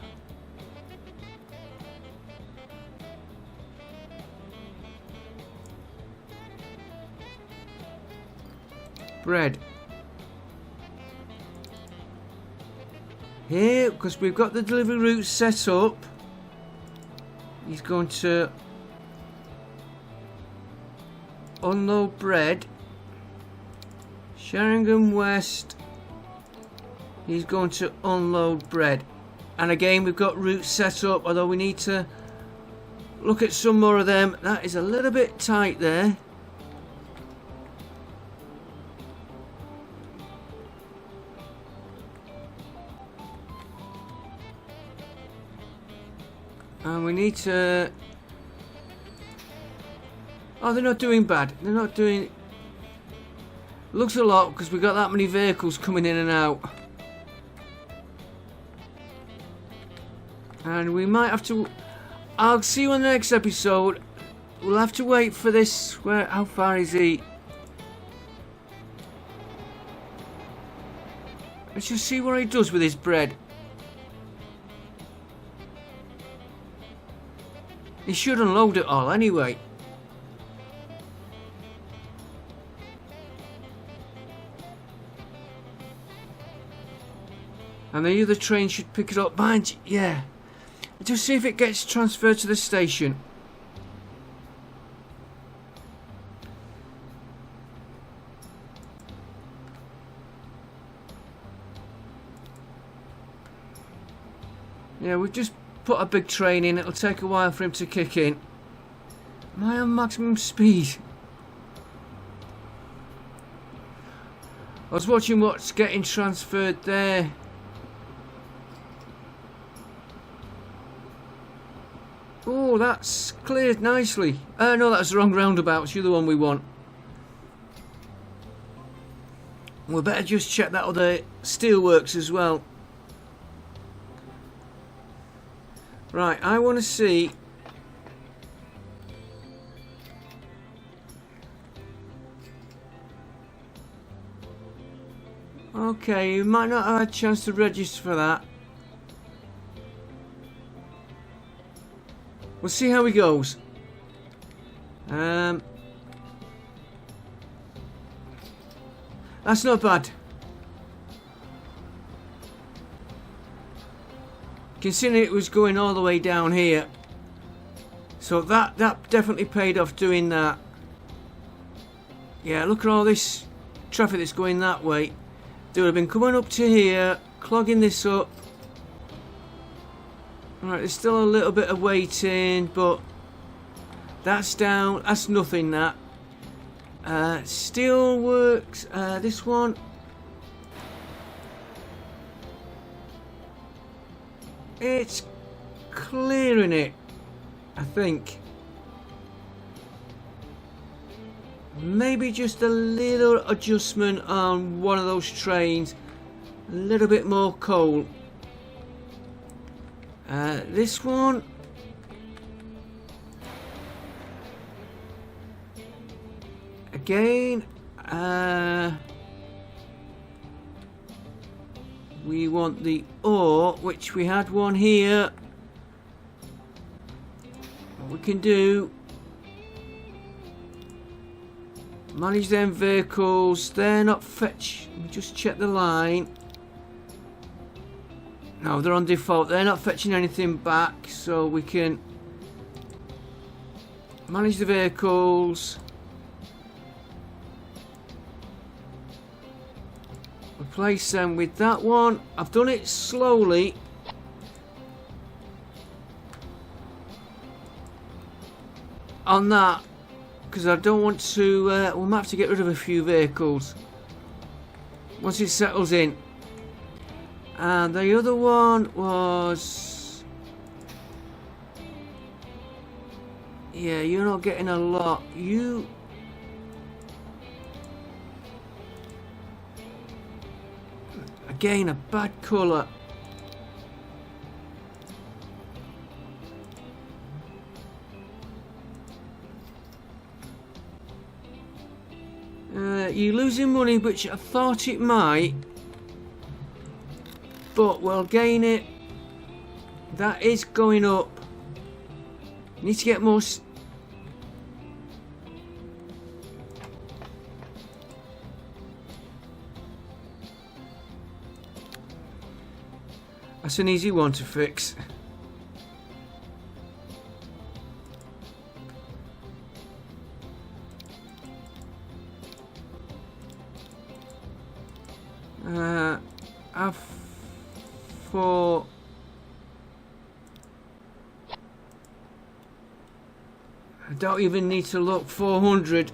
bread. Here, because we've got the delivery route set up, he's going to unload bread. Sheringham West, he's going to unload bread. And again, we've got routes set up, although we need to look at some more of them. That is a little bit tight there. And we need to... Oh, they're not doing bad. They're not doing... Looks a lot because we've got that many vehicles coming in and out. And we might have to... I'll see you on the next episode. We'll have to wait for this... How far is he? Let's just see what he does with his bread. He should unload it all anyway. And the other train should pick it up. Mind, yeah. Just see if it gets transferred to the station. Yeah, we've just put a big train in. It'll take a while for him to kick in. Am I on maximum speed? I was watching what's getting transferred there. Oh, that's cleared nicely. No, that's the wrong roundabout. It's the other one we want. We better just check that other steelworks as well. Right, I want to see. Okay, you might not have had a chance to register for that. We'll see how he goes. That's not bad. Considering it was going all the way down here. So that definitely paid off doing that. Yeah, look at all this traffic that's going that way. They would have been coming up to here, clogging this up. Right, there's still a little bit of waiting, but that's down. That's nothing, that. Steelworks, this one. It's clearing it, I think. Maybe just a little adjustment on one of those trains. A little bit more coal. This one. Again. We want the ore, which we had one here. What we can do. Manage them vehicles. They're not fetch. Let me just check the line. No, they're on default. They're not fetching anything back, so we can manage the vehicles. Replace them with that one. I've done it slowly. On that. Because I don't want to, we might have to get rid of a few vehicles once it settles in. And the other one was, yeah, you're not getting a lot. You, again, a bad colour. You're losing money, which I thought it might, but we'll gain it. That is going up. Need to get more. That's an easy one to fix. For I don't even need to look. 400.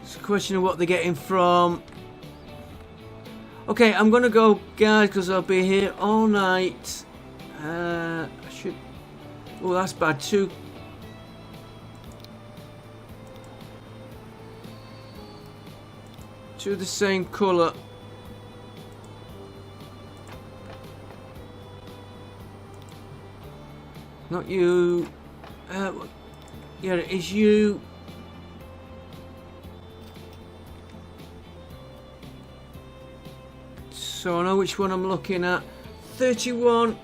It's a question of what they're getting from. Okay, I'm gonna go, guys, because I'll be here all night. I should. Oh, that's bad too. The same colour. Not you. Yeah, it is you. So I know which one I'm looking at. 31.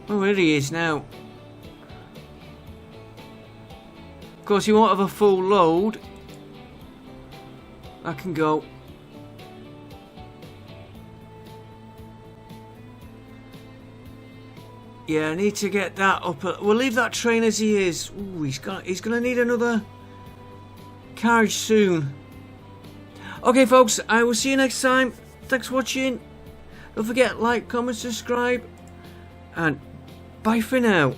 Oh, here he is now. course, he won't have a full load. I can go. Yeah, I need to get that up. We'll leave that train as he is. Ooh, he's gonna need another carriage soon. Okay, folks, I will see you next time. Thanks for watching. Don't forget, like, comment, subscribe, and bye for now.